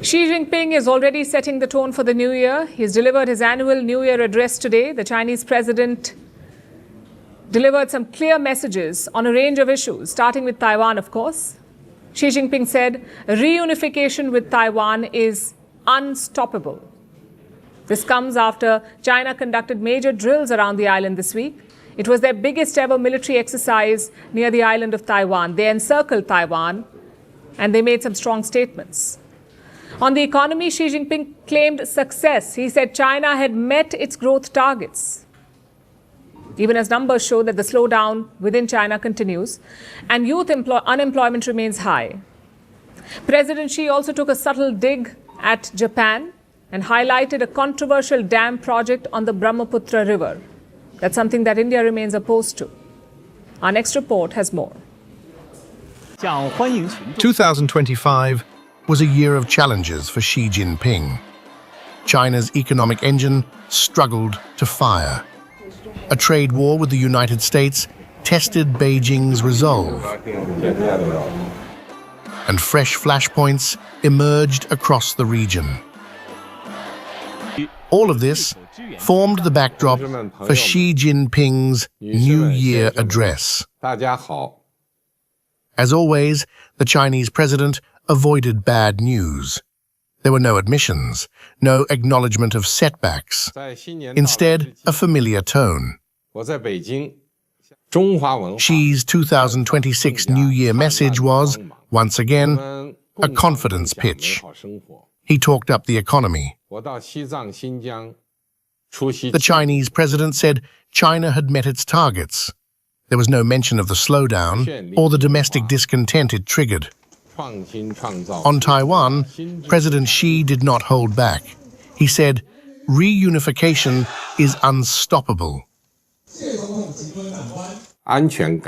Xi Jinping is already setting the tone for the new year. He's delivered his annual New Year address today. The Chinese president delivered some clear messages on a range of issues, starting with Taiwan, of course. Xi Jinping said reunification with Taiwan is unstoppable. This comes after China conducted major drills around the island this week. It was their biggest ever military exercise near the island of Taiwan. They encircled Taiwan and they made some strong statements. On the economy, Xi Jinping claimed success. He said China had met its growth targets, even as numbers show that the slowdown within China continues and youth unemployment remains high. President Xi also took a subtle dig at Japan and highlighted a controversial dam project on the Brahmaputra River. That's something that India remains opposed to. Our next report has more. 2025 was a year of challenges for Xi Jinping. China's economic engine struggled to fire. A trade war with the United States tested Beijing's resolve. And fresh flashpoints emerged across the region. All of this formed the backdrop for Xi Jinping's New Year address. As always, the Chinese president avoided bad news. There were no admissions, no acknowledgement of setbacks. Instead, a familiar tone. Xi's 2026 New Year message was, once again, a confidence pitch. He talked up the economy. The Chinese president said China had met its targets. There was no mention of the slowdown or the domestic discontent it triggered. On Taiwan, President Xi did not hold back. He said, reunification is unstoppable.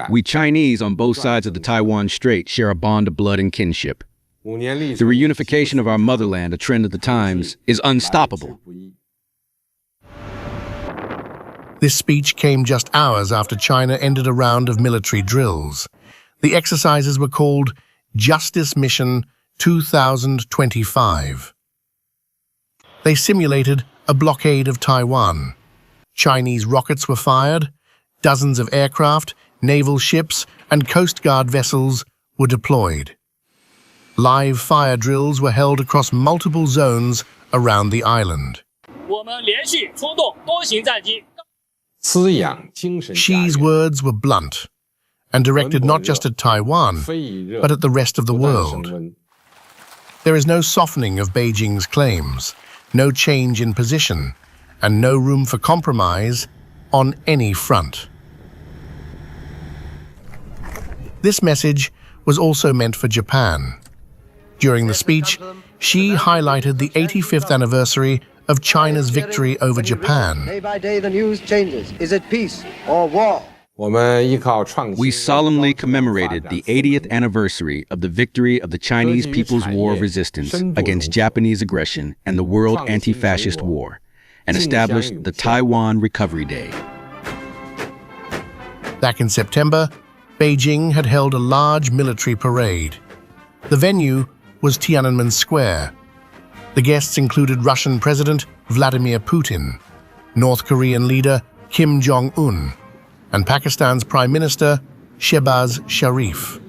We Chinese on both sides of the Taiwan Strait share a bond of blood and kinship. The reunification of our motherland, a trend of the times, is unstoppable. This speech came just hours after China ended a round of military drills. The exercises were called Justice Mission 2025. They simulated a blockade of Taiwan. Chinese rockets were fired, dozens of aircraft, naval ships, and Coast Guard vessels were deployed. Live fire drills were held across multiple zones around the island. Xi's words were blunt and directed not just at Taiwan, but at the rest of the world. There is no softening of Beijing's claims, no change in position, and no room for compromise on any front. This message was also meant for Japan. During the speech, Xi highlighted the 85th anniversary of China's victory over Japan. Day by day the news changes. Is it peace or war? We solemnly commemorated the 80th anniversary of the victory of the Chinese People's War of Resistance against Japanese aggression and the World Anti-Fascist War, and established the Taiwan Recovery Day. Back in September, Beijing had held a large military parade. The venue was Tiananmen Square. The guests included Russian President Vladimir Putin, North Korean leader Kim Jong-un, and Pakistan's Prime Minister Shehbaz Sharif.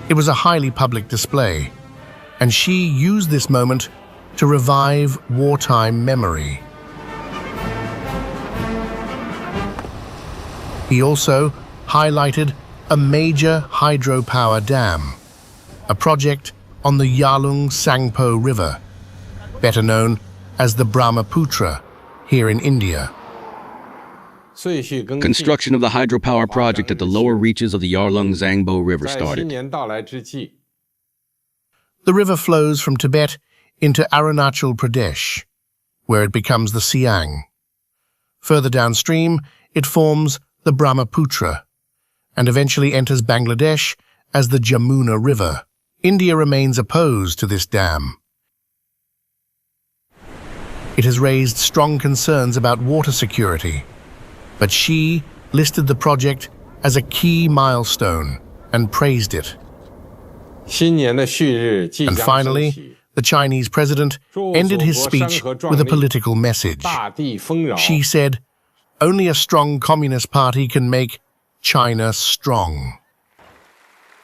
It was a highly public display, and Xi used this moment to revive wartime memory. He also highlighted a major hydropower dam, a project on the Yarlung-Tsangpo River, better known as the Brahmaputra, here in India. Construction of the hydropower project at the lower reaches of the Yarlung-Tsangpo River started. The river flows from Tibet into Arunachal Pradesh, where it becomes the Siang. Further downstream, it forms the Brahmaputra, and eventually enters Bangladesh as the Jamuna River. India remains opposed to this dam. It has raised strong concerns about water security, but Xi listed the project as a key milestone and praised it. And finally, The Chinese president ended his speech with a political message. Xi said, "Only a strong Communist Party can make China strong."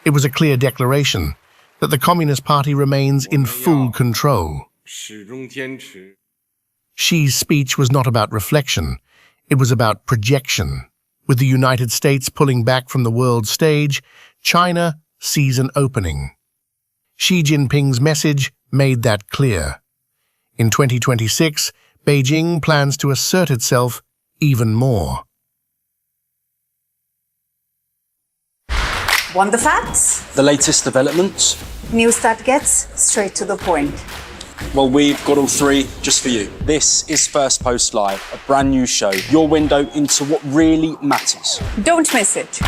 It was a clear declaration that the Communist Party remains in full control. Xi's speech was not about reflection, it was about projection. With the United States pulling back from the world stage, China sees an opening. Xi Jinping's message made that clear. In 2026, Beijing plans to assert itself even more. Want the facts? The latest developments? News that gets straight to the point. Well, we've got all three just for you. This is Firstpost Live, a brand new show, your window into what really matters. Don't miss it.